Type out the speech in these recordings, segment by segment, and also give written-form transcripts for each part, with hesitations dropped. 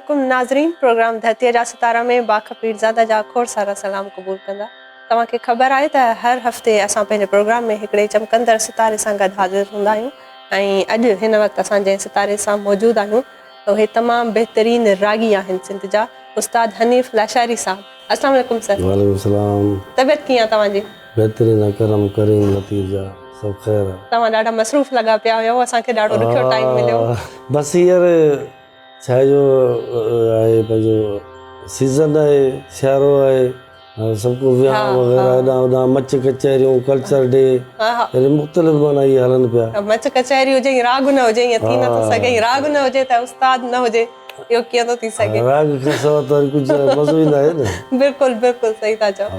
वालेकुम नाज़रीन। प्रोग्राम धरतीअ जा सितारा में बाख पीरज़ादा जा खोड़ सारा सलाम क़बूल कंदा। तव्हांखे ख़बर आहे त हर हफ़्ते असां पंहिंजे प्रोग्राम में हिकिड़े चमकंदड़ सितारे सां गॾु हाज़िर हूंदा आहियूं ऐं अॼु हिन वक़्तु असां जंहिं सितारे सां मौजूदु आहियूं उहे तमामु बहितरीन रागी आहिनि सिंध जा, उस्ताद हनीफ़ लाशारी साहब। अस्सलाम वालेकुम सर। वालेकुम सलाम। तबियत कीअं आहे तव्हांजी? बहितरीन करम करीम नतीजा सब ख़ैर। तव्हां ॾाढा मसरूफ़ लॻा पिया हुयव, असांखे ॾाढो ॾुखियो टाइम मिलियो। बस हींअर छा जो आहे पंहिंजो सीज़न आहे, सियारो आहे, सबको विहांउ वग़ैरह हेॾां होॾां मच कचहरियूं, कल्चर डे, यानी मुख़्तलिफ़ माना इहे हलनि पिया। मच कचहरी हुजे, राग न हुजे, ईअं थी नथो सघे। राग न हुजे त उस्ताद न हुजे, इहो कीअं थो थी सघे? राग खां सवाइ त वरी कुझु मज़ो ई न आहे न। बिल्कुलु बिल्कुलु सही था चओ।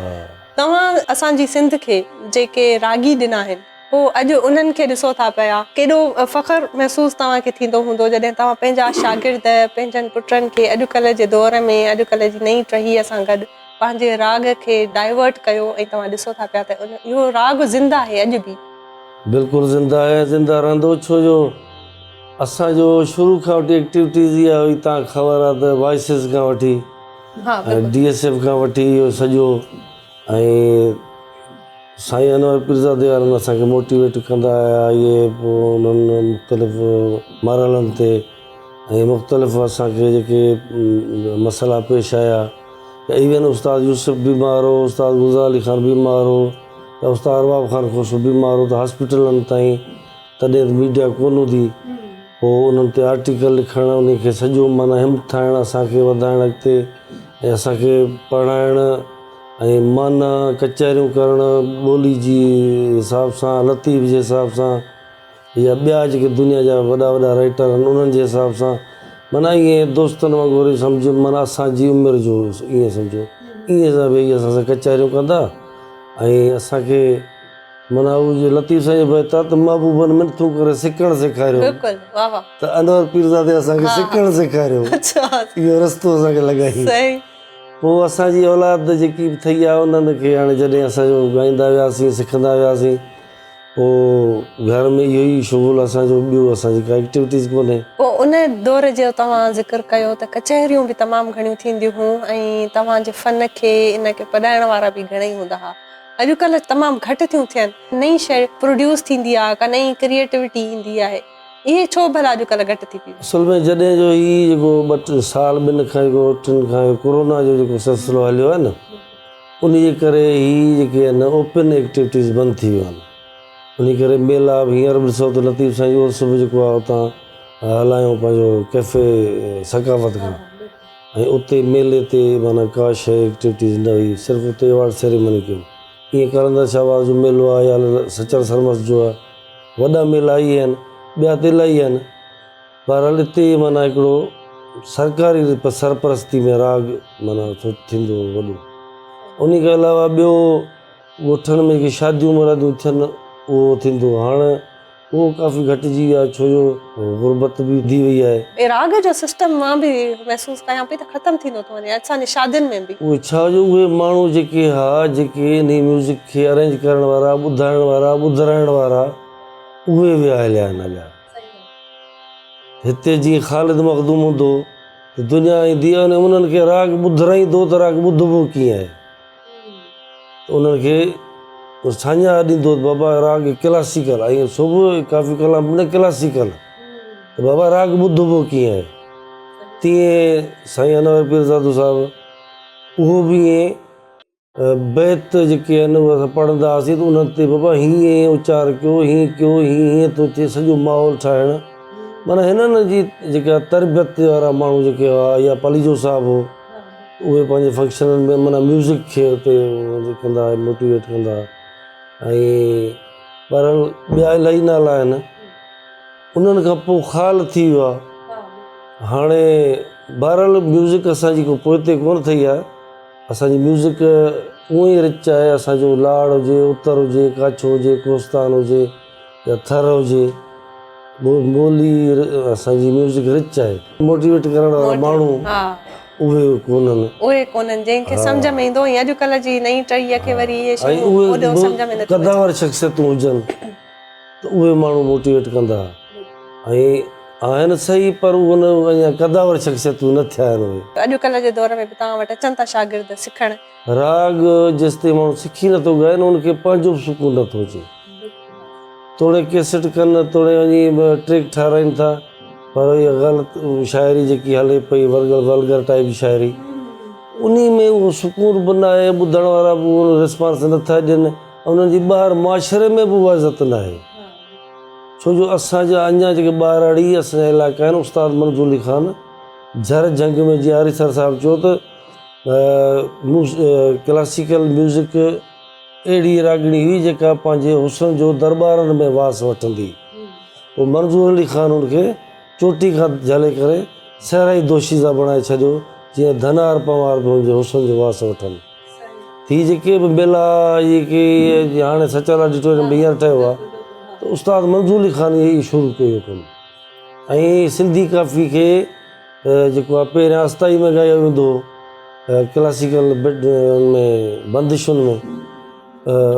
तव्हां असांजी सिंध खे जेके रागी ॾिना आहिनि पोइ अॼु उन्हनि खे ॾिसो था पिया, केॾो फ़ख़्रु महसूसु तव्हांखे थींदो हूंदो जॾहिं तव्हां पंहिंजा शागिर्द पंहिंजनि पुटनि खे अॼुकल्ह जे दौर में, अॼुकल्ह जी नई टहीअ सां गॾु पंहिंजे राग खे डाइवर्ट कयो ऐं तव्हां ॾिसो था पिया त इहो राग ज़िंदा आहे अॼु बि। बिल्कुलु ज़िंदा आहे, ज़िंदा रहंदो। छो जो असांजो शुरू खां वठी एक्टिविटीज़ इहा हुई, तव्हां ख़बर आहे त वॉइसिस खां वठी DSF खां वठी इहो सॼो, ऐं साईं अनवर पीरज़ादे वारनि असांखे मोटिवेट कंदा आया इहे, पोइ उन्हनि मुख़्तलिफ़ मरहलनि ते ऐं मुख़्तलिफ़ असांखे जेके मसइला पेश आया, इवन उस्ताद यूसुफ बीमार हो, उस्ताद गुज़ार अली ख़ान बीमार हो, या उस्ताद अरबाब ख़ान खोसो बीमार हो, त हॉस्पिटलनि ताईं तॾहिं मीडिया कोन हूंदी, पोइ उन्हनि ते आर्टिकल लिखणु, उन खे सॼो माना हिमत ठाहिणु, असांखे वधाइणु अॻिते, ऐं असांखे पढ़ाइणु ऐं माना कचहरियूं करणु ॿोली जी हिसाब सां, लतीफ़ जे हिसाब सां, या ॿिया जेके दुनिया जा वॾा वॾा राइटर आहिनि उन्हनि जे हिसाब सां, माना ईअं दोस्तनि वांगुरु सम्झो, माना असांजी उमिरि जो ईअं सम्झो, ईअं सां वेही असां सां कचहरियूं कंदा ऐं असांखे माना उहो लतीफ़ साईं बहिता त महबूबनि मिनतूं करे सिखणु सेखारियो, त अनवर पीरज़ादे असांखे सिखणु सेखारियो, इहो रस्तो असांखे लॻाई। पोइ असांजी औलाद जेकी बि ठही आहे उन्हनि खे हाणे जॾहिं असांजो ॻाईंदा वियासीं, सिखंदा वियासीं, पोइ घर में इहो ई शुगुल असांजो, ॿियो असांजी का एक्टिविटीज़ कोन्हे। पोइ उन दौर जो तव्हां ज़िक्र कयो त कचहरियूं बि तमामु घणियूं थींदियूं हुयूं ऐं तव्हांजे फ़न खे इन खे पढ़ाइण वारा बि घणेई हूंदा हुआ। अॼुकल्ह तमामु घटि थियूं थियनि, नई शइ प्रोड्यूस थींदी आहे, का नई क्रिएटिविटी ईंदी आहे, इहे छो भला अॼुकल्ह घटि थी पई? असल में जॾहिं जो ही जेको 2-3 साल ॿिनि खां टिनि खां कोरोना जो जेको सिलसिलो हलियो आहे न, उन जे करे ही जेके आहिनि ओपन एक्टिविटीज़ बंदि थी वियूं आहिनि। उन करे मेला बि हींअर बि ॾिसो त लतीफ़ साईं जो सुबुह जेको आहे उतां हलायूं पंहिंजो कैफ़े सकाफ़त खां, ऐं उते मेले ते माना का शइ एक्टिविटीज़ न हुई, सिर्फ़ु उते अवार्ड सेरेमनी कयूं। ईअं कलंदर शाहबाज़ जो मेलो आहे या सचर सरमस जो आहे, वॾा मेला ई आहिनि, ॿिया त इलाही आहिनि। बहरहाल हिते माना हिकिड़ो सरकारी सरपरस्ती में राग माना थींदो वॾो। उन खां अलावा ॿियो ॻोठनि में जेके शादियूं मुरादियूं थियनि उहो थींदो, हाणे उहो काफ़ी घटिजी वियो आहे, छो जो गुरबत बि थी वई आहे। राग जो सिस्टम मां बि महसूसु कयां पई त ख़तमु थींदो थो वञे असांजे शादियुनि में बि। उहे छा जो उहे माण्हू जेके हा जेके इन म्यूज़िक खे अरेंज करण वारा, ॿुधाइण वारा, ॿुधाइण वारा, उहे विया हलिया आहिनि अलिया। हिते जीअं ख़ालिद मखदूम हूंदो त दुनिया ईंदी आहे, उन्हनि खे राग ॿुधाईंदो त राग ॿुधबो कीअं आहे, त उन्हनि खे साञा ॾींदो त बाबा राग क्लासिकल आहे, सुबुह काफ़ी कलाम न क्लासिकल, त बाबा राग ॿुधबो कीअं आहे। तीअं साईं अनवर पीरज़ादो साहिबु उहो बि ईअं बैत जेके आहिनि उहे असां पढ़ंदा हुआसीं त उन्हनि ते बाबा हीअं उचार कयो, हीअं कयो, हीअं थो थिए, सॼो माहौल ठाहिणु, माना हिननि जी जेका तरबियत वारा माण्हू जेके हुआ, या पलीजो साहिबु हो, उहे पंहिंजे फंक्शननि में माना म्यूज़िक खे उते कंदा, मोटिवेट कंदा। ऐं बहरहाल ॿिया इलाही नाला आहिनि। उन्हनि खां पोइ ख़ाल थी वियो आहे। हाणे बहरहाल म्यूज़िक असांजी को पोइ ते कोन ठही आहे, असांजी म्यूज़िक उअं ई रिच आहे। असांजो लाड़ हुजे, उत्तर हुजे, कच्छ हुजे, कोस्तान हुजे, या थर हुजे, ॿोली असांजी म्यूज़िक रिच आहे। मोटिवेट करण वारा माण्हू उहे कोन्हनि जंहिंखे सम्झ में ईंदो। अॼुकल्ह जी नई टहीअ खे वरी इहे शयूं सम्झ में कदावर शख़्सियतूं हुजनि त उहे माण्हू मोटिवेट कंदा। ऐं आहिनि सही पर उन अञा कदावर शख़्सियतूं न थिया आहिनि उहे। अॼुकल्ह जे दौर में बि तव्हां वटि अचनि था शागिर्द सिखण। राग जेसिताईं माण्हू सिखी नथो ॻाए न उनखे पंहिंजो बि सुकून नथो अचे। तोड़े कैसेट कनि तोड़े वञी ट्रैक ठाराइनि था पर इहा ग़लति शाइरी जेकी हले पई वल्गर टाइप शाइरी उन में उहो सुकून बि न आहे, ॿुधण वारा बि उहो रिस्पॉन्स नथा ॾियनि, उन्हनि जी ॿाहिरि मुआशिरे में बि उहा इज़त न आहे। छो जो असांजा अञा जेके ॿार अड़ी असांजा इलाइक़ा आहिनि, उस्ताद मंज़ूर अली ख़ान झर जंग में जीअं आरिसर साहिबु चयो त क्लासिकल म्यूज़िक अहिड़ी रागिणी हुई जेका पंहिंजे हुस्न जो दरबारनि में वास वठंदी। पोइ मंज़ूर अली ख़ान उनखे चोटी खां झले करे सहराई दोशीज़ा बणाए छॾियो जीअं धनार पवार बि हुनजे हुस्न जो वास वठनि। ही जेके बि मेला जेके हाणे सचाल ऑडिटोरियम हींअर ठहियो आहे त उस्ताद मंज़ूर अली ख़ान इहे शुरू कयो कमु। ऐं सिंधी काफ़ी खे जेको आहे पहिरियां अस्थाई में ॻायो वेंदो हो, क्लासिकल में बंदिशुनि में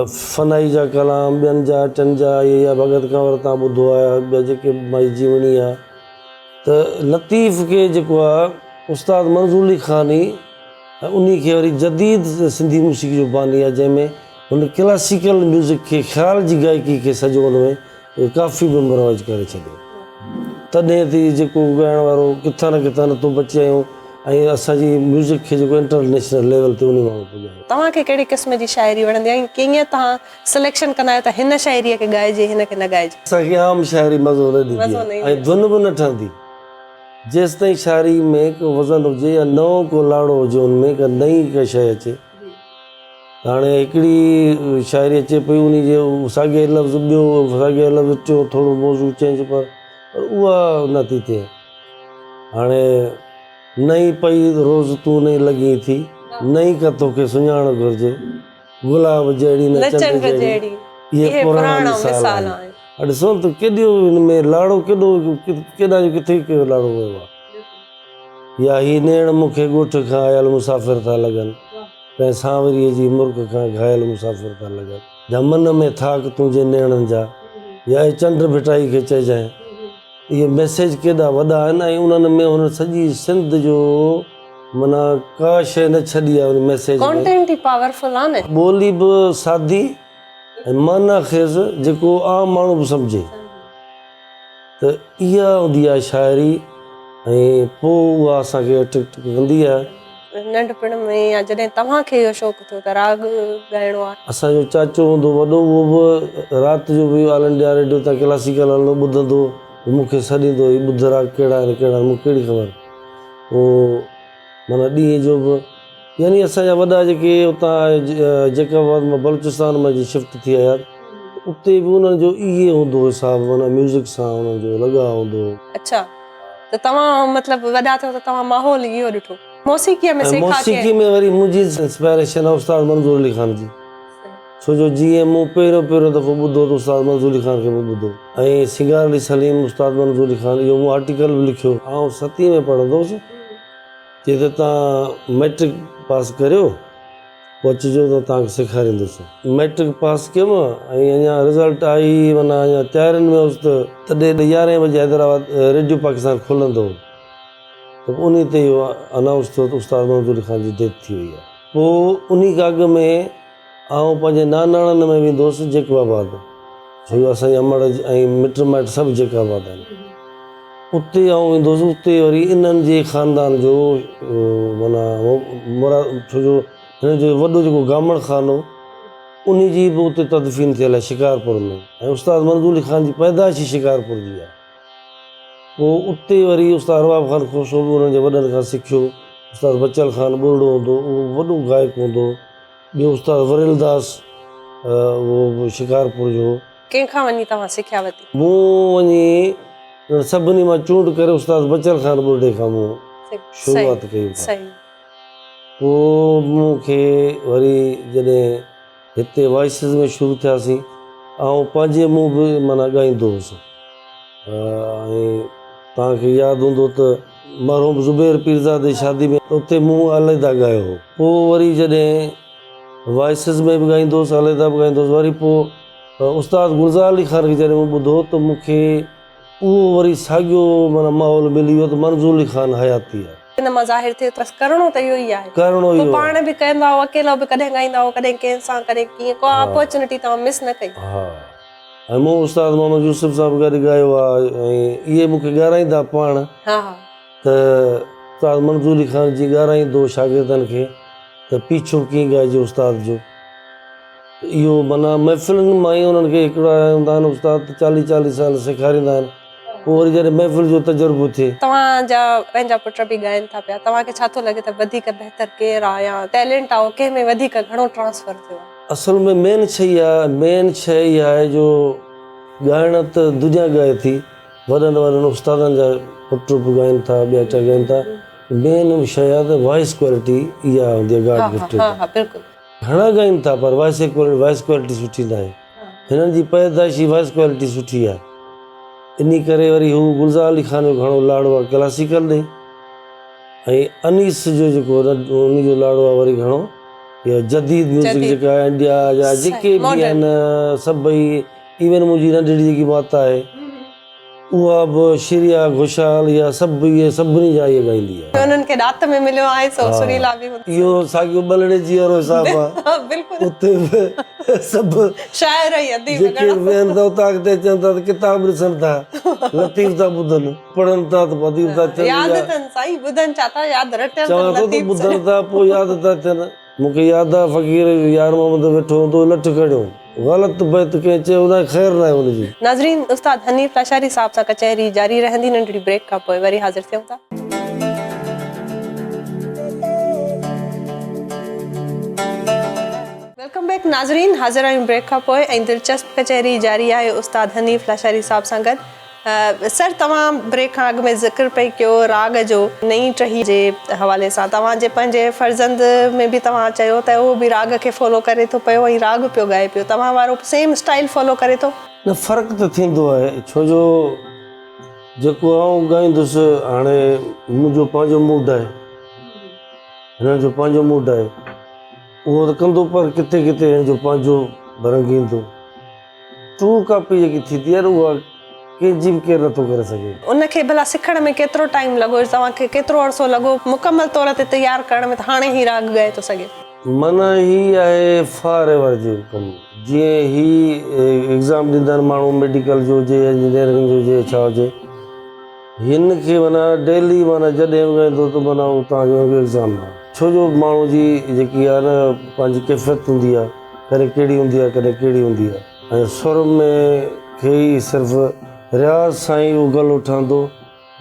फनाई जा कलाम ॿियनि जा टिनि जा इहे या भगत कंवर तव्हां ॿुधो आहे, ॿिया जेके माई जीवनी आहे त लतीफ़ खे जेको आहे उस्ताद मंज़ूर अली ख़ान ई उन खे वरी जदीद सिंधी मूसीक़ी जो बानी आहे जंहिंमें हुन क्लासिकल म्यूज़िक खे ख़्याल जी गायकी खे सॼो हुन में काफ़ी बि मुरवज करे छॾियो। तॾहिं ते जेको ॻाइण वारो किथां न किथां नथो बची आहियूं ऐं असांजी म्यूज़िक खे जेको इंटरनेशनल लेवल ते उन माण्हू पुॼायो। तव्हांखे कहिड़ी क़िस्म जी शाइरी वणंदी आहे, कीअं तव्हां सिलेक्शन कंदा आहियो त हिन शाइरीअ खे ॻाइजे हिन खे न ॻाइजे? असांखे आम शाइरी मज़ो न ॾींदी ऐं धुन बि न ठहंदी जेसि ताईं शाइरी में को वज़न हुजे या नओं को लाड़ो हुजे उनमें का नई का शइ अचे। हाणे हिकिड़ी शाइरी अचे पई उन जे साॻिए लफ़्ज़ ॿियो साॻिए लफ़्ज़ टियों थोरो मौज़ू चेंज पर उहा नथी थिए। हाणे नई पई रोज़ तूं नहीं लॻी थी नई का तोखे सुञाण घुरिजे गुलाब जहिड़ी न चंड जहिड़ी इहे पुराणा मिसाल आहिनि। ॾिसो त केॾो हिन में लाड़ो केॾा जो किथे कहिड़ो लाड़ो वियो आहे। या ही नेण मूंखे ॻोठ खां आयल मुसाफ़िर था लॻनि कंहिं सांवरीअ जी मुर्ग खां घायल मुसाफ़िर था लॻनि या मन में थाक तुंहिंजे नेणनि जा या चंड भिटाई खे चइजांइ। इहे मैसेज केॾा वॾा आहिनि ऐं उन्हनि में हुन सॼी सिंध जो माना का शइ न छॾी आहे उन मैसेज में। पावरफुल आहे न, ॿोली बि सादी ऐं माना ख़ेज़ जेको आम माण्हू बि सम्झे त इहा हूंदी आहे शाइरी ऐं पोइ उहा असांखे अट्रैक्ट कंदी आहे। नंढपण में या जॾहिं तव्हांखे इहो शौक़ु थियो त राग ॻाइणो आहे? असांजो चाचो हूंदो वॾो उहो बि राति जो बि ऑल इंडिया रेडियो तां क्लासिकल हलंदो ॿुधंदो मूंखे सॾींदो ही ॿुध राग कहिड़ा आहिनि कहिड़ा मूंखे कहिड़ी ख़बर। पोइ माना ॾींहं जो बि यानी असांजा वॾा जेके उतां जैकाबाद मां बलूचिस्तान में जी शिफ्ट थी आया उते बि उन्हनि जो इहे हूंदो हिसाबु माना म्यूज़िक सां उन्हनि जो लॻाव हूंदो। अच्छा त तव्हां मतिलबु वॾा थियो त तव्हां माहौल इहो ॾिठो मौसीक़ीअ में? मौसीक़ी में वरी मुंहिंजी इंस्पायरेशन आहे उस्ताद मंज़ूर अली ख़ान जी। छो जो जीअं मूं पहिरियों दफ़ो ॿुधो त उस्ताद मंज़ूर अली ख़ान खे बि ॿुधो ऐं सिंगार अली सलीम उस्ताद मंज़ूर अली ख़ान इहो मूं आर्टिकल बि लिखियो। ऐं 7वीं में पढ़ंदो हुउसि चए त तव्हां मैट्रिक पास करियो पोइ अचिजो त तव्हांखे सेखारींदुसि। मैट्रिक पास कयुमि ऐं अञा रिज़ल्ट आई माना अञा तयारियुनि में हुउसि त तॾहिं 11 बजे हैदराबाद रेडियो पाकिस्तान खुलंदो त उन ते इहो अनाउंस थियो त उस्ताद मंज़ूर अली ख़ान जी डेथ थी वई आहे। पोइ उन काग में आउं पंहिंजे नानाणनि में वेंदो हुउसि जैकाबाद, छो जो असांजी अमड़ ऐं मिट माइट सभु जैकाबाद आहिनि। उते आउं वेंदो हुउसि उते वरी इन्हनि जे ख़ानदान जो माना छो जो हिन जो वॾो जेको गामण ख़ान हो उन जी बि उते तदफ़ीन थियल आहे शिकारपुर में ऐं उस्ताद मंज़ूर अली ख़ान जी पैदाइश ई शिकारपुर जी आहे। पोइ उते वरी उस्ताद अरबाब ख़ान खोसो बि उन्हनि जे वॾनि खां सिखियो। उस्ताद बचल ख़ान ॿुरड़ो हूंदो उहो वॾो गायक हूंदो। ॿियो उस्ताद वरेलदास उहो शिकारपुर जो। कंहिंखां वञी तव्हां सिखिया वरिती? मूं वञी सभिनी मां चूंड करे उस्ताद बचल ख़ान ॿुरड़े खां मूं शुरूआत कई। पोइ मूंखे वरी जॾहिं हिते वॉइसिस में शुरू थियासीं ऐं पंहिंजे मूं बि माना ॻाईंदो हुउसि। ऐं तव्हांखे यादि हूंदो त मरहूम ज़ुबैर पीरज़ादे जी शादी में उते मूं अलहदा ॻायो हो। पोइ वरी जॾहिं वॉइसिस में बि ॻाईंदो हुउसि अलहदा बि ॻाईंदो हुउसि। वरी पोइ उस्ताद गुलज़ार अली ख़ान खे जॾहिं मूं ॿुधो त मूंखे उहो वरी साॻियो माना माहौल मिली वियो त मंज़ूर अली खान हयाती आहे इन मां ज़ाहिर थिए थो बसि करिणो त इहो ई आहे करिणो पोइ इहो पाण बि कंदा हुआ अकेला बि कॾहिं ॻाईंदा हुआ कॾहिं कंहिंसां कॾहिं कीअं को अपॉर्चुनिटी तव्हां मिस न कई हा ऐं मूं उस्ताद मोहम्मद यूसुफ साहब गॾु ॻायो आहे ऐं इहे मूंखे ॻाराईंदा पाण हा हा त उस्ताद मंज़ूर अली खान जी ॻाराईंदो शागिर्दनि खे त पीछो कीअं ॻाइजे उस्ताद जो इहो माना महफ़िलुनि मां ई उन्हनि खे हिकिड़ा हूंदा आहिनि उस्ताद 40-40 साल सेखारींदा आहिनि पोइ वरी जॾहिं महफ़िल जो तजुर्बो थिए तव्हांजा पंहिंजा पुट बि ॻाइनि था पिया तव्हांखे छा थो लॻे त वधीक बहितर केरु आहे या टैलेंट आहे कंहिं में वधीक घणो ट्रांसफर थियो आहे असल में मेन शइ इहा आहे जो ॻाइण त दुनिया ॻाए थी वॾनि वॾनि उस्तादनि जा पुट बि ॻाइनि था ॿिया चा ॻाइनि था मेन शइ आहे त वॉइस क्वालिटी इहा हूंदी आहे गॉड गिफ्टेड हा बिल्कुलु घणा ॻाइनि था पर वॉइस क्वालिटी सुठी न आहे हिननि जी पैदाइशी वॉइस क्वालिटी सुठी आहे इन करे वरी हू गुलज़ार अली खान जो घणो लाड़ो आहे क्लासिकल ॾे ऐं अनीस जो जेको उन जो लाड़ो आहे वरी घणो इहा जदीद म्यूज़िक जेका आहे इंडिया जा जेके बि आहिनि सभई इवन मुंहिंजी नंढड़ी जेकी माता आहे उहा बि श्रेया घोषाल या सभु इहे सभिनी जा इहे ॻाईंदी आहे उन्हनि खे ॾात में मिलियो आहे सो सुरीला बि हूंदा इहो साॻियो बलड़े जी वारो हिसाबु आहे हा बिल्कुलु उते बि सभु शाइर ऐं अदीब जेके वेहनि था उतां अॻिते अचनि था त किताब ॾिसनि था लतीफ़ था ॿुधनि पढ़नि था त अदीब था थियनि यादि अथनि साईं ॿुधनि छा था यादि रटियल चवां थो त ॿुधनि था पोइ यादि था थियनि मूंखे यादि आहे फ़क़ीर यार मोहम्मद वेठो हूंदो लठ खणियो ग़लति बैत कंहिं चयो हुन ख़ैरु न आहे हुनजी नाज़रीन उस्ताद हनीफ़ लाशारी साहब सां कचहरी जारी रहंदी नंढड़ी ब्रेक खां पोइ वरी हाज़िर थियूं था वेलकम बैक नाज़रीन हाज़िर आहियूं ब्रेक खां पोइ ऐं दिलचस्प कचहरी जारी आहे उस्ताद हनीफ़ लाशारी साहब सां गॾु सर तव्हां ब्रेक खां अॻु में ज़िक्र पई कयो राग जो नई टही जे हवाले सां तव्हांजे पंहिंजे फर्ज़ंद में बि तव्हां चयो त उहो बि राग खे फॉलो करे थो पियो ऐं राग पियो ॻाए पियो तव्हां वारो सेम स्टाइल फॉलो करे थो न फ़र्क़ु त थींदो आहे छो जो जेको आउं ॻाईंदुसि हाणे मुंहिंजो पंहिंजो मूड आहे हिननि जो पंहिंजो मूड आहे उहो त कंदो पर किथे किथे हिन जो पंहिंजो रंगींदो ट्रू कॉपी जेकी थींदी आहे उहा कंहिंजी बि केरु नथो करे सघे उनखे भला सिखण में केतिरो टाइम लॻो तव्हांखे केतिरो अरसो लॻो मुकमल तौर ते तयारु करण में त हाणे ई राग ॻाए थो सघे माना ही आहे फॉर एवर जो कमु जीअं ही एग्ज़ाम ॾींदा आहिनि माण्हू मेडिकल जो हुजे इंजीनियरिंग जो हुजे छा हुजे हिन खे माना डेली माना जॾहिं ॻाईंदो त माना उहो तव्हांजो एग्ज़ाम आहे छो जो माण्हू जी जेकी आहे न पंहिंजी कैफ़ियत हूंदी आहे कॾहिं कहिड़ी हूंदी आहे कॾहिं कहिड़ी हूंदी आहे ऐं सुर में खे ई सिर्फ़ु रियाज़ सां ई उहो गलो ठहंदो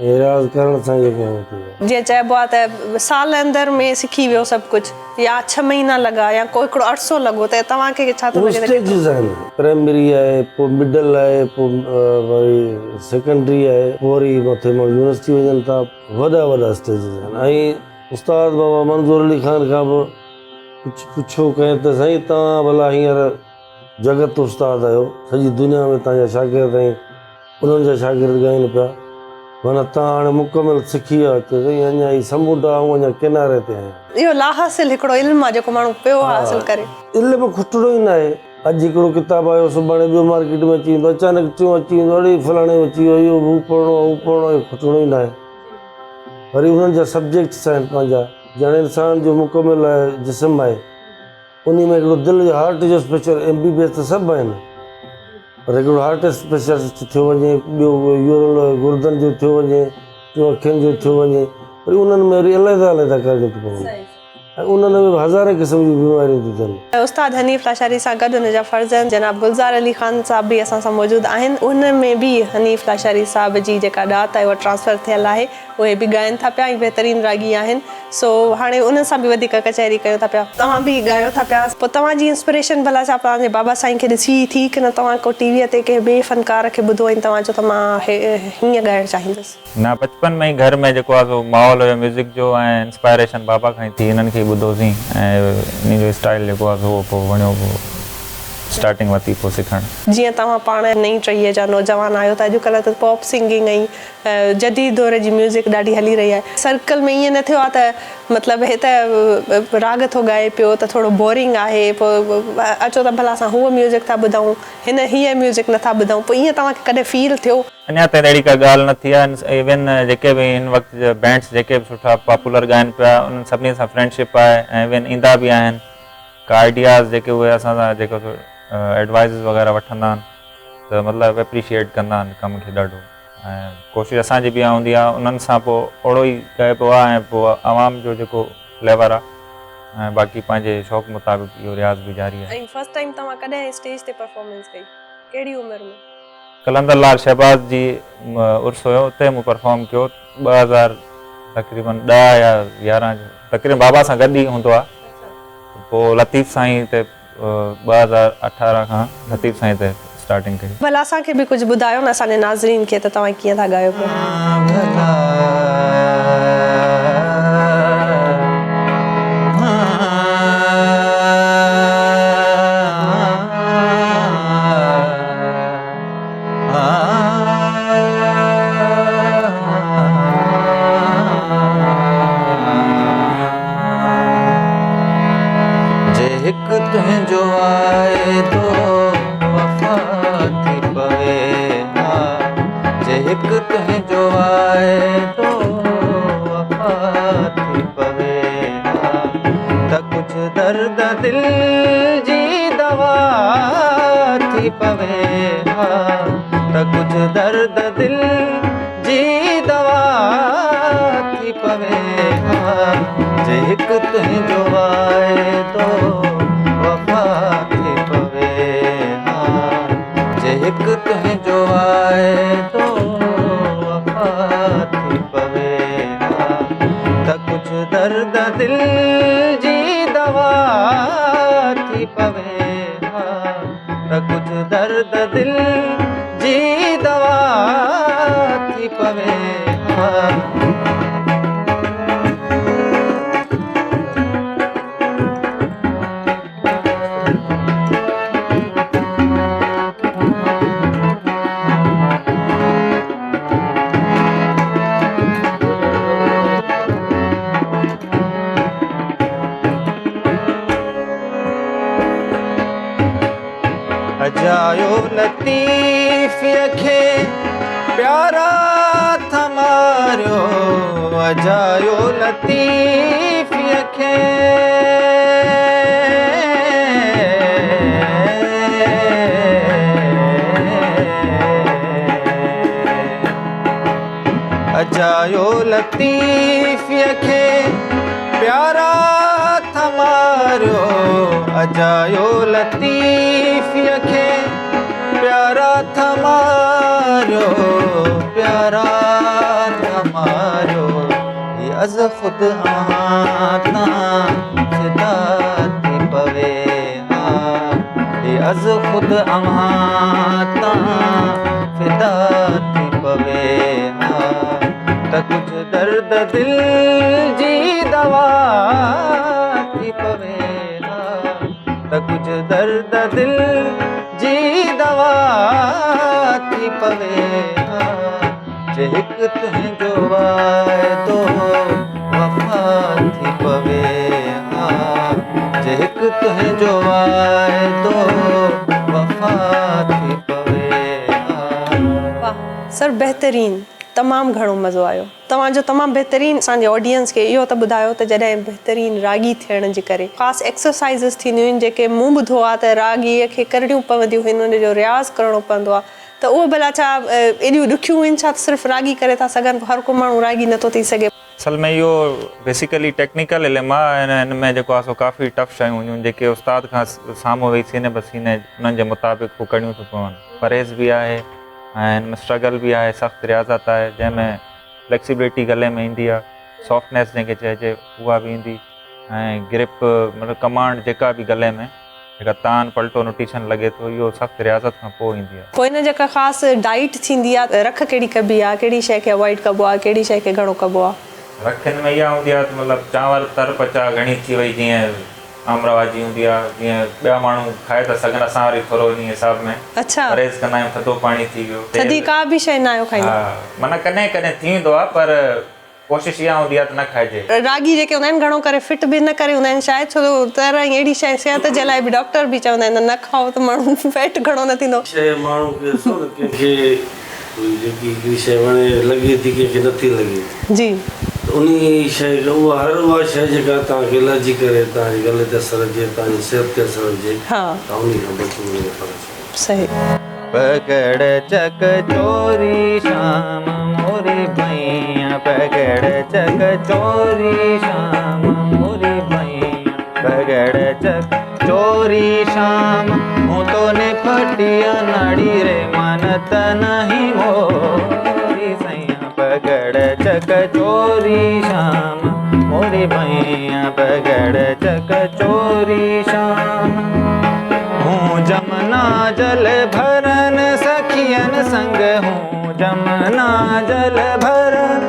ऐं रियाज़ करण सां ई जेको जीअं चइबो आहे त साल अंदरि में सिखी वियो सभु कुझु या 6 महीना लॻा या को हिकिड़ो अरसो लॻो त तव्हांखे छा थो लॻे स्टेजिस आहिनि प्राइमरी आहे पोइ मिडल आहे पोइ वरी सेकेंडरी आहे पोइ वरी मथे माण्हू यूनिवर्सिटी वञनि था वॾा वॾा स्टेजिस आहिनि ऐं उस्ताद बाबा मंज़ूर अली खान खां बि कुझु पुछो कयो त साईं तव्हां भला हींअर जगत उस्ताद आहियो सॼी दुनिया में तव्हांजा शागिर्द आहिनि उन्हनि जा शागिर्द ॻाइनि पिया माना तव्हां हाणे मुकमल सिखी विया त साईं अञा ही समुंड ऐं अञा किनारे ते आहियां इहो लाहासिल हिकिड़ो इल्मु आहे जेको माण्हू पियो हासिल करे इल्मु खुटणो ई न आहे अॼु हिकिड़ो किताबु आयो सुभाणे ॿियो मार्केट में अची वेंदो अचानक टियों अची वेंदो अड़े फलाणे अची वियो इहो हू पढ़णो इहो खुटणो ई न आहे वरी उन्हनि जा सब्जेक्ट्स आहिनि पंहिंजा ॼण इंसान जो मुकमल आहे जिस्म आहे उन में हिकिड़ो दिलि जो हार्ट जो स्पेशल MBBS त सभु आहिनि पर हिकिड़ो हार्ट स्पेशलिस्ट थियो वञे ॿियो यूरल गुर्दनि जो थियो वञे टियों अखियुनि जो थियो वञे वरी उन्हनि में वरी अलॻि करिणो थो पवंदो ऐं उन्हनि में हज़ारे क़िस्म जूं बीमारियूं थियूं थियनि उस्ताद हनीफ़ लाशारी सां गॾु हुनजा फर्ज़ंद जनाब गुलज़ार अली खान साहब बि असां सां मौजूदु आहिनि उन में बि हनीफ़ लाशारी साहब जी जेका ॾात आहे उहा ट्रांसफर थियल आहे उहे बि ॻाइनि था पिया ऐं बहितरीनु रागी आहिनि सो हाणे उन सां बि वधीक कचहरी कयूं था पिया तव्हां बि ॻायो था पिया पोइ तव्हांजी इंस्पिरेशन भला छा पंहिंजे बाबा साईं खे ॾिसी थी की न तव्हां को टीवीअ ते कंहिं ॿिए फ़नकार खे ॿुधो ऐं तव्हां चयो त मां हीअं ॻाइणु चाहींदुसि न बचपन में ई घर में जेको आहे सो माहौल हुयो म्यूज़िक जो ऐं इंस्पायरेशन बाबा खां ई थी हिननि खे ॿुधोसीं ऐं इन जो स्टाइल जेको आहे सो पोइ वणियो पोइ स्टार्टिंग वरिती पोइ सिखणु। जीअं तव्हां पाण नई टहीअ जा नौजवान आहियो त अॼुकल्ह त पॉप सिंगिंग ऐं जदीद दौर जी म्यूज़िक ॾाढी हली रही आहे। सर्कल में ईअं न थियो आहे त मतिलबु हे त राग थो ॻाए पियो त थोरो बोरिंग आहे, पोइ अचो त भला असां हूअ म्यूज़िक था ॿुधूं, हीअ म्यूज़िक नथा ॿुधूं, पोइ ईअं तव्हांखे कॾहिं फील थियो? अञा ताईं अहिड़ी का ॻाल्हि न थी आहे। इवन जेके बि हिन वक़्तु बैंड्स जेके बि सुठा पॉपुलर ॻाइनि पिया उन्हनि सभिनी सां फ्रेंडशिप आहे ऐं इवन ईंदा बि आहिनि। का आइडियाज़ जेके उहे असां सां जेको एडवाइज़िस वग़ैरह वठंदा आहिनि त मतिलबु एप्रिशिएट कंदा आहिनि कम खे ॾाढो, ऐं कोशिशि असांजी बि हूंदी आहे उन्हनि सां पोइ ओड़ो ई ॻाइबो आहे ऐं पोइ आवाम जो जेको फ्लेवर आहे ऐं बाक़ी पंहिंजे शौक़ु मुताबिक़ इहो रियाज़ बि जारी आहे। ऐं फर्स्ट टाइम तव्हां कॾहिं स्टेज ते परफॉर्मेंस कई, कहिड़ी उमिरि में? कलंदर लाल शहबाज़ जी उर्स हुयो, उते मूं परफॉर्म कयो 2000 तक़रीबन 10 या 11 जो, तक़रीबन बाबा सां गॾु ई हूंदो आहे। पोइ लतीफ़ साईं ते 2018 खां लतीफ़ साईं ते स्टार्टिंग कई। भला असांखे बि कुझु ॿुधायो न असांजे नाज़रीन खे त तव्हां कीअं था ॻायो पिया? तुंहिंजो आहे तो वफ़ा थी पवे हा, जे हिकु तुंहिंजो आहे तो वफ़ा थी पवे हा, त कुझु दर्द दिल जी दवा थी पवे हा, त कुझु दर्द दिल जी दवा थी पवे हा, जे हिकु तुंहिंजो आहे तो हिकु तुंहिंजो आहे तो वफ़ा थी पवे हा, त कुझु दर्द दिल जी दवा थी पवे हा, त कुझु दर्द दिल जी दवा थी पवे हा। अजायो लतीफ़ीअ खे प्यारा थमारियो, अजायो लतीफ़ीअ खे अजायो लतीफ़ीअ खे प्यारा थमारियो, अजायो लतीफ़ीअ खे प्यारा थमारियो, प्यारा थमारियो, ये अज़ ख़ुदि तां फिदा थी पवे हा, ये अज़ ख़ुदि तां फिदा थी पवे हा, त कुझु दर्द दिल जी दवा थी पवे हा, त कुझु दर्द दिल जी दवा थी पवे हा, जे हिकु तुंहिंजो आहे तो वफ़ा थी पवे हा, जे हिकु तुंहिंजो आहे तो वफ़ा थी पवे हा। वाह सर, बहितरीन, तमामु घणो मज़ो आयो। तव्हांजो तमामु बहितरीन असांजे ऑडियंस खे इहो त ॿुधायो त जॾहिं बहितरीन रागी थियण जे करे ख़ासि एक्सरसाइज़िस थींदियूं आहिनि जेके मूं ॿुधो आहे त रागीअ खे करणियूं पवंदियूं आहिनि, उनजो रियाज़ करिणो पवंदो आहे, त उहो भला छा एॾियूं ॾुखियूं आहिनि छा सिर्फ़ु रागी करे था सघनि, हर को माण्हू रागी नथो थी सघे? असल में इहो बेसिकली टेक्निकल इल्मु आहे ऐं हिन में जेको आहे सो काफ़ी टफ शयूं हूंदियूं जेके उस्ताद खां साम्हूं वेही सीने ब सीने उन्हनि जे मुताबिक़ पोइ करणियूं थियूं पवनि। परहेज़ बि आहे ऐं हिन में स्ट्रगल बि आहे, सख़्तु रियाज़त आहे जंहिंमें फ्लेक्सिबिलिटी गले में ईंदी आहे, सॉफ्टनेस जंहिंखे चइजे उहा बि ईंदी, ऐं ग्रिप मतिलबु कमांड जेका बि गले में जेका तान पलटो नोटेशन लॻे थो इहो सख़्तु रियाज़त खां पोइ ईंदी आहे। पोइ हिन जेका ख़ासि डाइट थींदी आहे, रख कहिड़ी कबी आहे, कहिड़ी शइ खे अवॉइड कबो आहे, कहिड़ी शइ खे घणो कबो आहे? रखनि में इहा हूंदी आहे त मतिलबु चांवर तर पचा घणी थी वई, जीअं आमरावाजी हूंदी आहे जीअं ॿिया माण्हू खाए था सघनि, असां वरी थोरो इन हिसाब में अच्छा परहेज़ कंदा आहियूं। थधो पाणी थी वियो, थधी का बि शइ न आहियो खाईंदा? हा माना कॾहिं कॾहिं थी वेंदो आहे, पर कोशिशि इहा हूंदी आहे त न खाइजे। रागी जेके हूंदा आहिनि घणो करे फिट बि न करे हूंदा आहिनि शायदि, छो तरह अहिड़ी शइ सिहत जे लाइ बि डॉक्टर बि चवंदा आहिनि न खाओ त माण्हू फैट घणो न थींदो। शइ माण्हू खे ॾिसो न कंहिंखे जेकी हिकिड़ी शइ वणे लॻे थी कंहिंखे नथी लॻे जी, उन शइ उहा शइ जेका तव्हांखे एलर्जी करे तव्हांजे गले ते असरु अचे, तव्हांजी सिहत ते असरु अचे, हा त उन खां बचूं उन खे फ़र्क़ु। सही। पकड़ चक चोरी शाम मोरी भैया, पकड़ चक चोरी शाम मोरी भैया, पकड़ चक चोरी शाम हूँ तो ने फटिया नाड़ी रे मानत नहीं मोरी सैया, पकड़ चक चोरी शाम मोरी भैया, पकड़ चक चोरी शाम हूँ जमुना जल भरन सखियन संग, हूँ जमुना जल भरन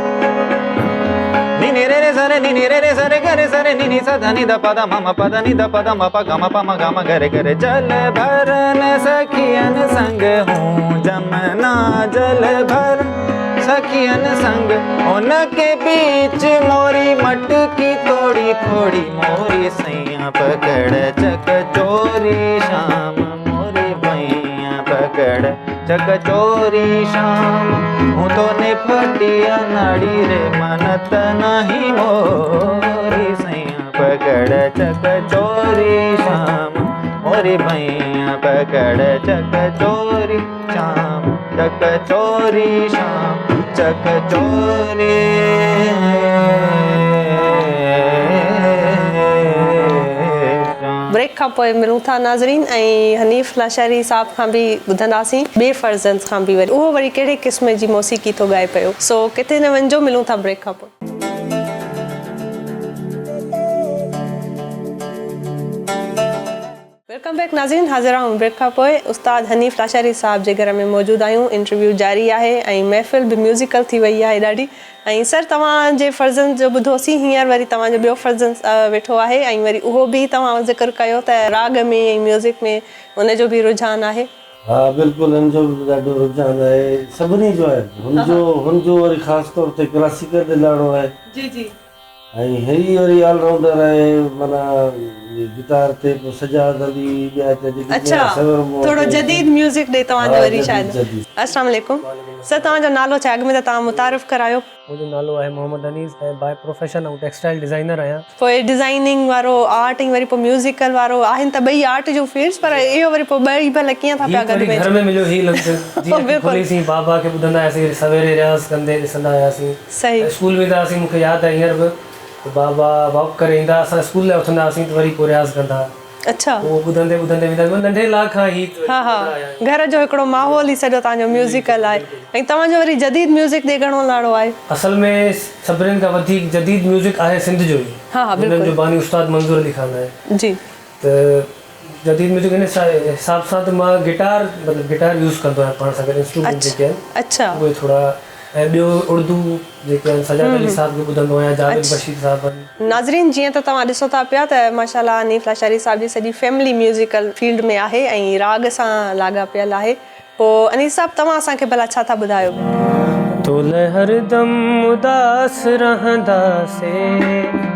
निनी रे रे सरे निनी रे रे सरे गरे सरे निनी सा धनी द पद मम पद नि द पद म प गम प म गम गरे गरे जल भरन सखियन संग, हूँ जमुना जल भर सखियन संग, उनके बीच मोरी मटकी थोड़ी थोड़ी मोरी सैया, पकड़ चक चोरी शाम मोरी भैया, पकड़ चक चोरी शाम हूँ तो ने फटिया नाड़ी रे मनत नहीं मोरी सैया, पकड़ चक चोरी शाम मोरी भैया, पकड़ चक चोरी शाम, चक चोरी शाम, चक चोरी। ब्रेक खां पोइ मिलूं था नाज़रीन ऐं हनीफ़ लाशारी साहब खां बि ॿुधंदासीं ॿिए फर्ज़ंद खां बि वरी उहो वरी कहिड़े क़िस्म जी मौसीक़ी थो ॻाए पियो। सो किथे न वञिजो, मिलूं था ब्रेक खां पोइ। वेलकम बैक नाज़रीन, हाज़िर आहियूं ब्रेक खां पोइ। उस्ताद हनीफ़ लाशारी साहब जे घर में मौजूदु आहियूं। इंटरव्यू जारी आहे ऐं महफ़िल बि म्यूज़िकल थी वई आहे ॾाढी। ऐं सर तव्हांजे फर्ज़ंद जो ॿुधोसीं, हींअर वरी तव्हांजो ॿियो फर्ज़ंद वेठो आहे ऐं वरी उहो बि तव्हां ज़िक्र कयो त राग में ऐं म्यूज़िक में उनजो बि रुझान आहे। हा बिल्कुलु, हिनजो बि ॾाढो रुझान आहे, सभिनी जो आहे। हुनजो वरी ख़ासि तौर ते क्लासिकल ते ॾाढो आहे जी जी, ऐं हेरी वरी ऑलराउंडर आहे, माना गिटार ते पोइ सजाद अली ॿिया जेके अच्छा थोड़ो जदीद म्यूज़िक ॾे तव्हांजो वरी शायदि। अस्सलाम वालेकुम सर, तव्हांजो नालो छा अॻु में त तव्हां मुतारिफ़ करायो? मुंहिंजो नालो आहे मोहम्मद अनीस ऐं बाय प्रोफेशन ऐं टेक्सटाइल डिज़ाइनर आहियां। पोइ डिज़ाइनिंग वारो आर्ट ऐं वरी पोइ म्यूज़िकल वारो आहिनि त ॿई आर्ट जो फील्ड्स, पर इहो वरी पोइ ॿई भले कीअं था पिया गॾु में? घर में मिलियो ही लफ़्ज़ जीअं खोलीसीं बाबा खे ॿुधंदा हुआसीं, सवेरे रियाज़ कंदे ॾिसंदा हुआसीं। सही। स्कूल वेंदा हुआसीं, मूंखे यादि आहे हींअर बि बाबा वॉक करे ईंदा, असां स्कूल लाइ उथंदा हुआसीं त वरी पोइ रियाज़ कंदा। अच्छा, उहो ॿुधंदे ॿुधंदे वेंदा नंढे लाइ खां ई। हा हा, घर जो हिकिड़ो माहौल ई सॼो तव्हांजो म्यूज़िकल आहे। ऐं तव्हांजो वरी जदीद म्यूज़िक ॾे घणो लाड़ो आहे? असल में सभिनीनि खां वधीक जदीद म्यूज़िक आहे सिंध जो ई। हा हा बिल्कुलु, जो बानी उस्ताद मंज़ूर अली खान आहे जी। त जदीद म्यूज़िक इन हिसाब सां त मां गिटार मतिलबु गिटार यूज़ कंदो आहियां पाण सां गॾु, इंस्ट्रूमेंट जेके आहिनि अच्छा उहे थोरा, ऐं ॿियो उर्दू जेके आहिनि सजाद अली साहब खे ॿुधंदो आहियां, जावेद बशीर साहब। नाज़रीन जीअं त तव्हां ॾिसो था पिया त माशाल्लाह हनीफ़ लाशारी साहब जी सॼी फैमिली म्यूज़िकल फील्ड में आहे ऐं राग सां लाॻा पियल आहे। पोइ अनीस साहब तव्हां असांखे भला छा था ॿुधायो? तोले हरदम उदास रहंदासीं,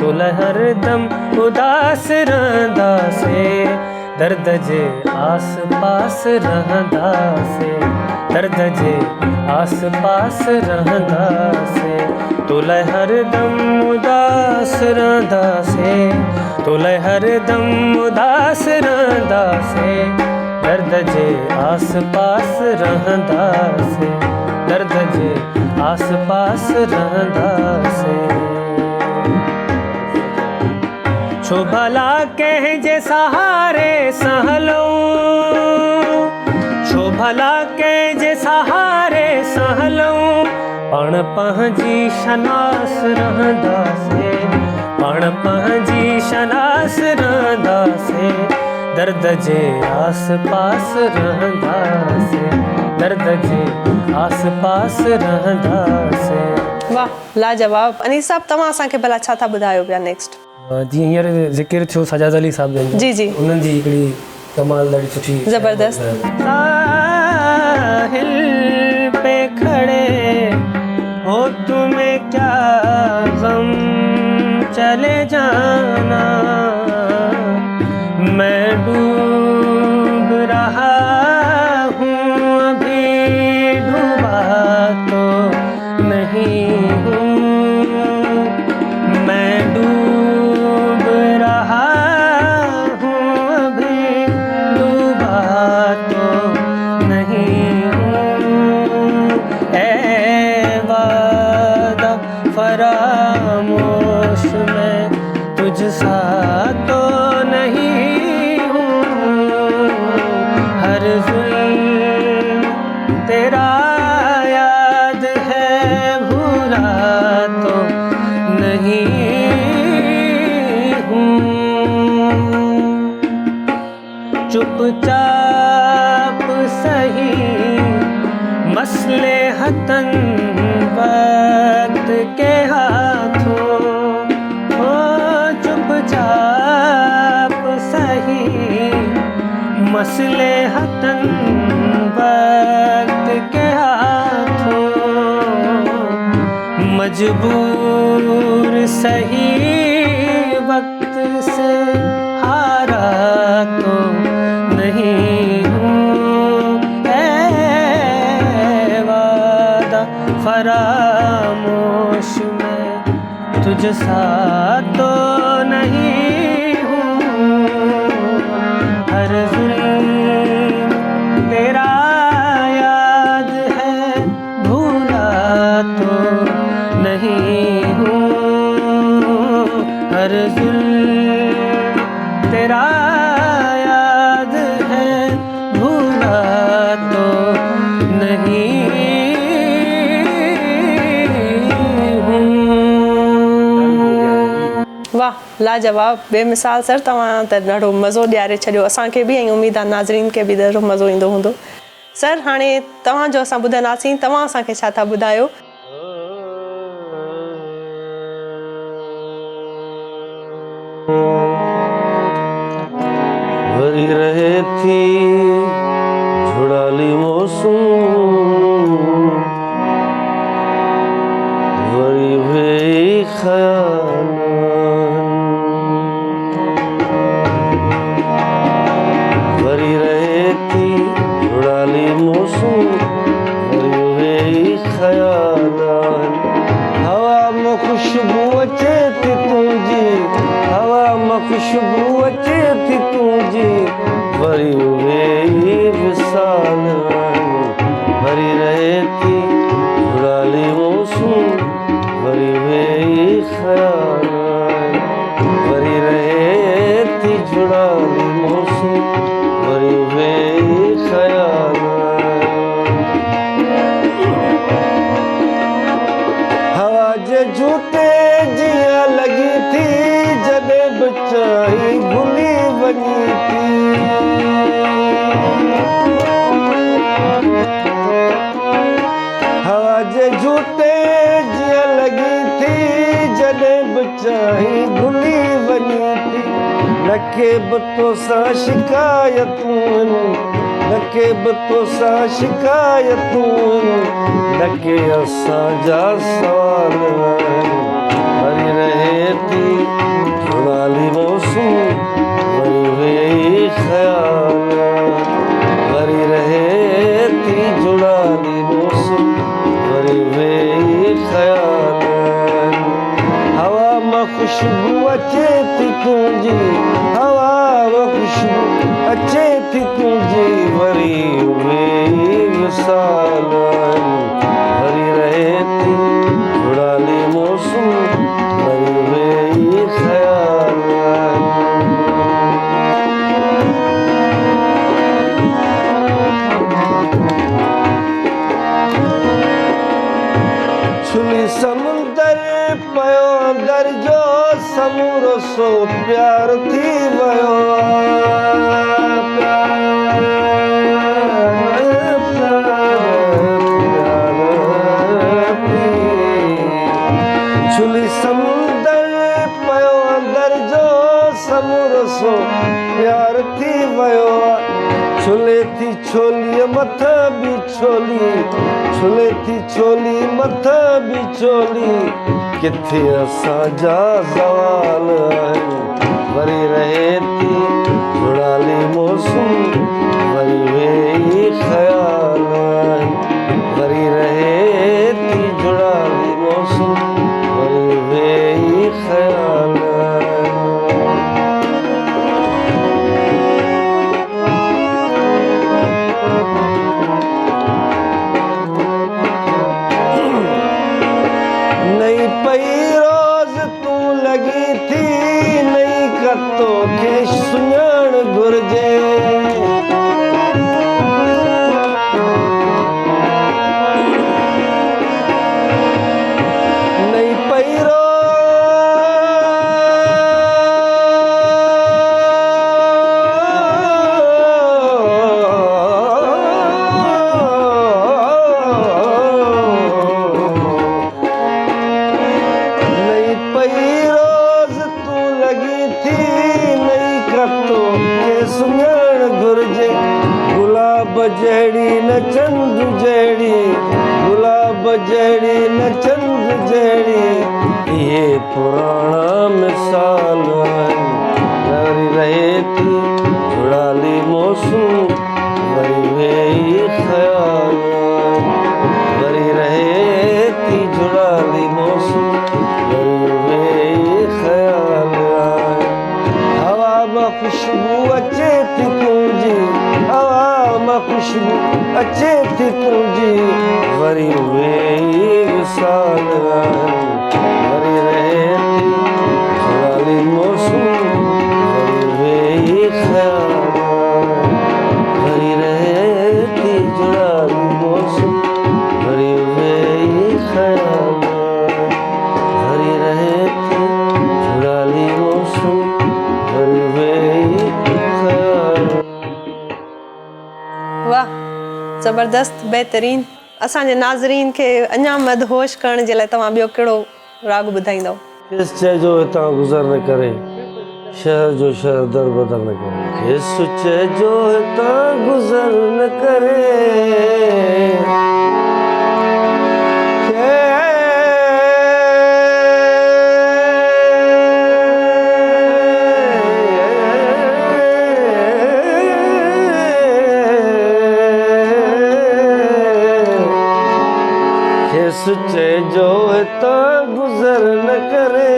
तोले हरदम उदास रहंदासीं, दर्द जे आस पास रहंदासीं, दर्द जे आस पास रहंदासीं, तोले हरदम उदास रहंदासीं, तोले हरदम उदास रहंदासीं, दर्द जे आस पास रहंदासीं, दर्द जे आस पास रहंदासीं। छो भला कंहिंजे सहारे सहलूं, छो भला कंहिंजे सहारे सहलूं, पाण पंहिंजी शनास रहंदासीं, पाण पंहिंजी शनास रहंदासीं, दर्द जे आस पास रहंदासीं, दर्द जे आस पास रहंदासीं। वाह लाजवाब। अनीस साहब तव्हां असांखे भला छा था ॿुधायो पिया नेक्स्ट? जीअं हींअर ज़िक्र थियो सजाद अली साहब जन जी जी उन्हनि जी हिकिड़ी कमाल ॾाढी सुठी ज़बरदस्त। साहिल पे खड़े हो तुम्हें क्या गम चले जाना मैं डूब रहा हूँ अभी डूबा तो नहीं हूँ मैं डूब रहा हूँ अभी डूबा तो नहीं हूँ ऐ वादा फरामोश मैं तुझसा तो नहीं हूँ हर जुल्म तेरा याद है भूला तो नहीं हूँ चुपचाप सही मसले हतन वक्त के हाथों हो चुपचाप सही मसले हतन वक्त के हाथों मजबूर सही वक्त से हारा तो नहीं हूँ ऐ वादा फरामोश मैं तुझसा तो नहीं हूँ हर जुल्म तेरा याद है भूला तो नहीं हूँ हर जुल्म तेरा याद है भूला तो नहीं हूँ। वाह लाजवाब बेमिसाल सर तव्हां त ॾाढो मज़ो ॾियारे छॾियो असांखे बि ऐं उमेद आहे नाज़रीन खे बि ॾाढो मज़ो ईंदो हूंदो सर हाणे तव्हांजो असां ॿुधंदासीं तव्हां असांखे छा था ॿुधायो भरी रहे थी झुड़ाली मौसम भरी हुई ख्याल भरी रहे थी झुड़ाली मौसम भरी हुई ख्याल हवा में खुशबू अचे थी तुझी हवा में खुशबू अचे थी तुझी भरी हुई विसाल भरी रहे थी झुड़ाली मौसम भरी हुई ख्याल भरी रहे थी झुड़ाली मौसम भरी हुई ख्याल हवा जे झूठे जिया लगी थी जॾे बचाई भुली वञी थी हवा जे झूठे जिया लगी थी जॾे बचाई भुली वञी थी नके बि तोसां शिकायतूं नके बि तोसां शिकायतूं नके असांजा सवाल भरी रहे थी झुड़ाली मौसम भरी हुई ख्याल भरी रहे थी झुड़ाली मौसम भरी हुई ख्याल हवा में खुशबू अचे थी तुझी हवा में खुशबू अचे थी तुझी भरी हुई विसाल भरी रहे थी झुड़ाली मौसम भरी हुई ख्याल छुली समुंदर पयो अंदर जो समूरो सो प्यार थी वयो छुली समुंदर पयो अंदर छोली मथा बिछोली छुले थी छोली मथा बिछोली किथे असांजा सवाल आहिनि वरी रहे थी जुड़ाली मौसम वरी वेई ख़याल आहिनि वरी रहे थी जुड़ाली मौसम वरी वेई ख़याल नई पई रोज़ तूं लगी थी नई कतो खे सुञाण घुर्जे नई पई नई पई रोज़ तूं लगी थी नई कतो खे सुञाण घुर्जे गुलाब जहिड़ी न चंद जहिड़ी गुलाब जहिड़ी न चंद जहिड़ी इहे पुराणा मिसाल आहिनि वरी रहे थी जुड़ाली मौसम वरी वेई ख़याल आहिनि वरी रहे थी जुड़ाली मौसम वरी वेई ख़याल आहिनि हवा मां ख़ुशबू अचे थी तुंहिंजी हवा मां ख़ुशबू अचे थी तुंहिंजी वरी वेई विसाल आहिनि वरी रहे थी जुड़ाली मौसम वरी वेई ख़याल आहिनि वरी रहे थी जुड़ाली मौसम वरी वेई ख़याल आहिनि वरी रहे थी जुड़ाली मौसम वरी वेई ख़याल वाह ज़बरदस्त बहितरीन असांजे नाज़रीन खे अञा मदहोश करण जे लाइ तव्हां ॿियो कहिड़ो राग ॿुधाईंदव खेसि चइजो हितां गुज़र न करे शहर जो शहर दर बदर न करे खेसि चइजो हितां गुज़र न करे खेसि चइजो हितां गुज़र न करे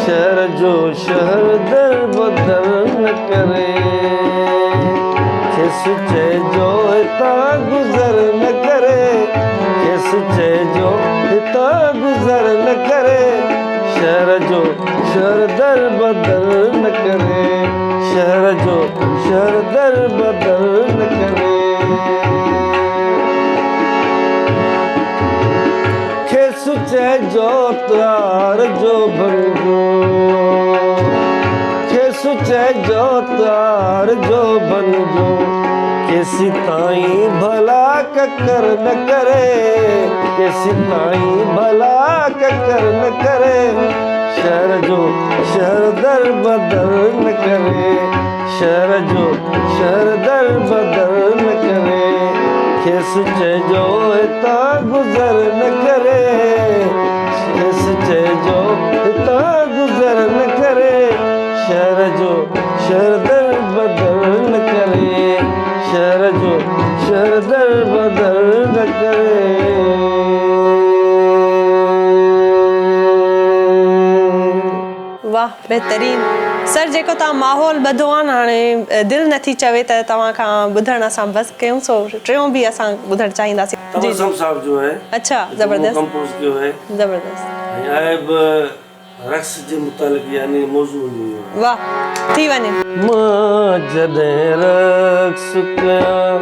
शहर जो शहर दर बदर न करे खेसि चइजो हितां गुज़र न करे खेसि चइजो हितां गुज़र न करे शहर जो शहर दर बदर न करे शहर जो शहर दर बदर न करे खेसि चइजो तार जो भंगो खेसि चइजो तार जो भंगो केसी ताईं भला ककर न करे केसी ताईं भला ककर न करे शहर जो शहर दर बदर न करे शहर जो शहर दर बदर न करे खेसि चइजो हितां गुज़र न करे खेसि चइजो हितां गुज़र न करे शहर जो शहर दर बदर न करे शहर जो शहर दर बदर न करे वाह बहितरीन सर जेको तव्हां माहौल ॿधो आहे न हाणे दिलि नथी चवे त तव्हां खां ॿुधण असां बसि कयूं सो टियों बि असां ॿुधणु चाहींदासीं तबस्सुम साहब जो है अच्छा ज़बरदस्त कंपोज कियो है ज़बरदस्त ऐं बि रक़्स जे मुतालिक़ यानी मौज़ू हुयो वाह थी वञे मां जॾहिं रक़्स कयां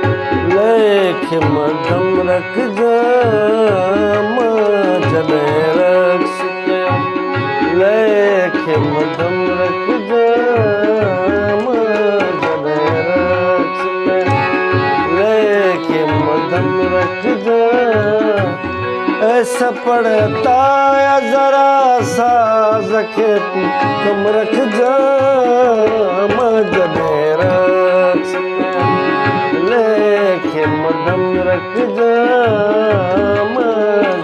लेख मधम रखजा मां जॾहिं रक़्स कयां लेख मधम रखजा मां जॾहिं रक़्स कयां लेख मधम रखजा ऐसा पढ़ता या जरा साज़ खे तू कम रखजा मां जॾहिं रक़्स कयां लेके मदम रख जा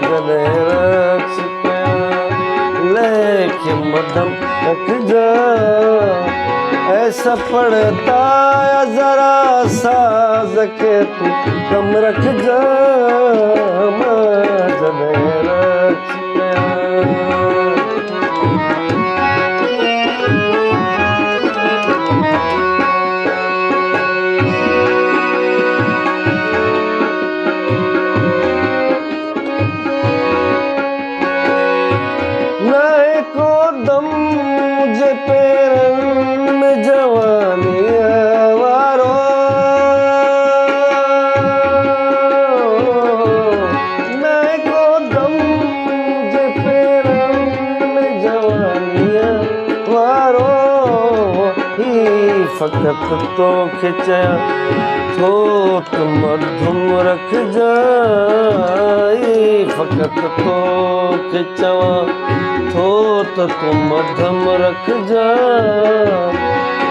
जॾहिं रक्स कयां लेके मदम रख जा ऐसा पड़ता या जरा साज के तू कम रख जा जॾहिं रक्स कयां फ़क़त तोखे चयां थो त मधुम रख जाई फ़क़त तोखे चवां थो त तूं मधुम रख जा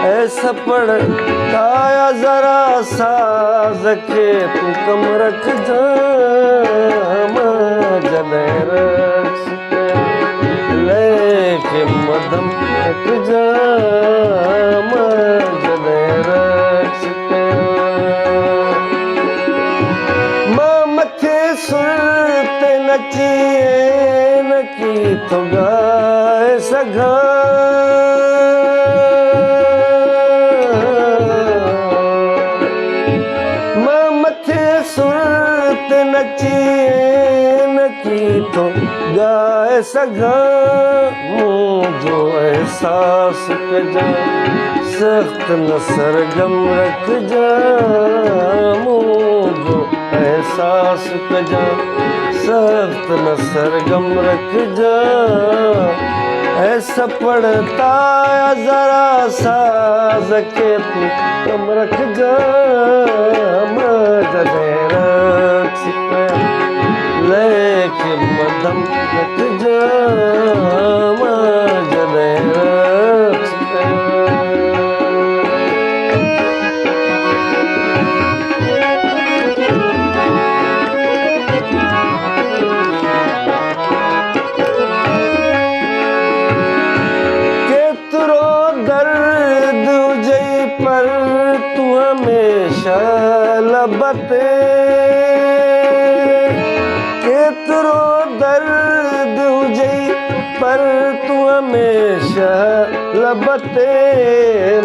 ऐसा पड़ता या ज़रा साज़ खे तूं कम रख जा जॾहिं रक्स कयां लेके मधुम रख जा नकी तो गाए सघां मां मथे सुर ते नची नकी तो गाए सघां मुंहिंजो एहसास कजां सख़्त न सरगम रखजां मुंहिंजो एहसास कजां सख्त न सरगम रख जा ऐसा पड़ता या जरा साज के तू कम रख जा जॾहिं रक्स कयां लेके मदम रख जा जॾहिं रक्स कयां लबते केतिरो दर्द हुजई पर तूं हमेशा लबते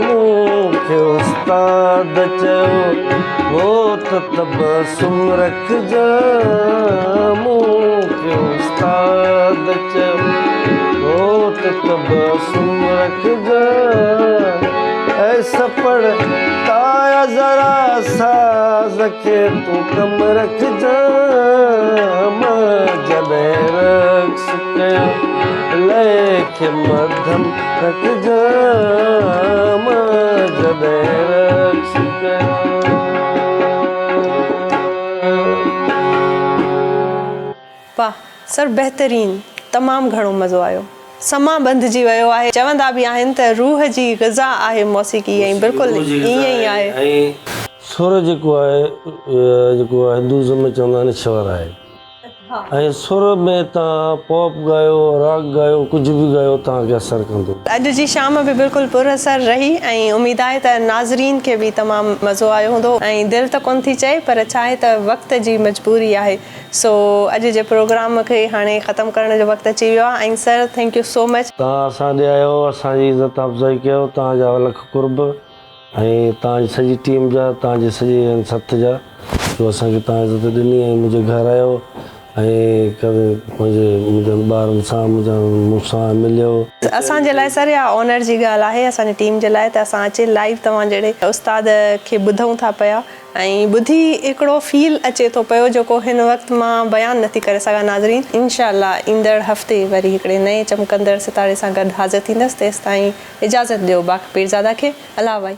मूंखे उस्ताद चयो हो त तबसुम रखजा मूंखे उस्ताद चयो हो त तबसुम रखजा ऐसा पड़ता या जरा साज के तू कम रख जा जॾहिं रक्स कयां लेके मधम रख जा जॾहिं रक्स कयां वाह सर बहितरीन तमामु घणो मज़ो आयो समा बंदिजी वियो आहे चवंदा बि आहिनि त रूह जी ग़िज़ा आहे मौसीक़ी ऐं बिल्कुलु ईअं ई आहे ऐं सुर जेको आहे हिंदुइज़म में चवंदा आहिनि स्वर आहे ऐं सुर में तव्हां पॉप ॻायो राग ॻायो कुझु बि ॻायो तव्हांखे असरु कंदो अॼु जी शाम बि बिल्कुलु पुरअसर रही ऐं उमेदु आहे त नाज़रीन खे बि तमामु मज़ो आयो हूंदो ऐं दिलि त कोन थी चए पर छा आहे त वक़्त जी मजबूरी आहे सो अॼु जे प्रोग्राम खे हाणे ख़तमु करण जो वक़्तु अची वियो आहे ऐं sir thank you so much तव्हां असां ॾे आयो असांजी इज़त अफ़ज़ाई कयो तव्हांजा लख कुर्ब ऐं तव्हांजी सॼी टीम जा तव्हांजे सॼे सथ जा जो असांखे तव्हां इज़त ॾिनी ऐं मुंहिंजे घरु आयो ऐं मुंहिंजनि ॿारनि सां मूंसां मिलियो असांजे लाइ सर इहा ऑनर जी ॻाल्हि आहे असांजी टीम जे लाइ त असां अचे लाइव तव्हां जहिड़े उस्ताद खे ॿुधूं था पिया ऐं ॿुधी हिकिड़ो फील अचे थो पियो जेको हिन वक़्तु मां बयानु नथी करे सघां नाज़रीन इंशाअल्लाह ईंदड़ हफ़्ते वरी हिकिड़े नए चमकंदड़ सितारे सां गॾु हाज़िर थींदसि तेसि ताईं इजाज़त ॾियो बाक़ी पीरज़ादा खे अला भाई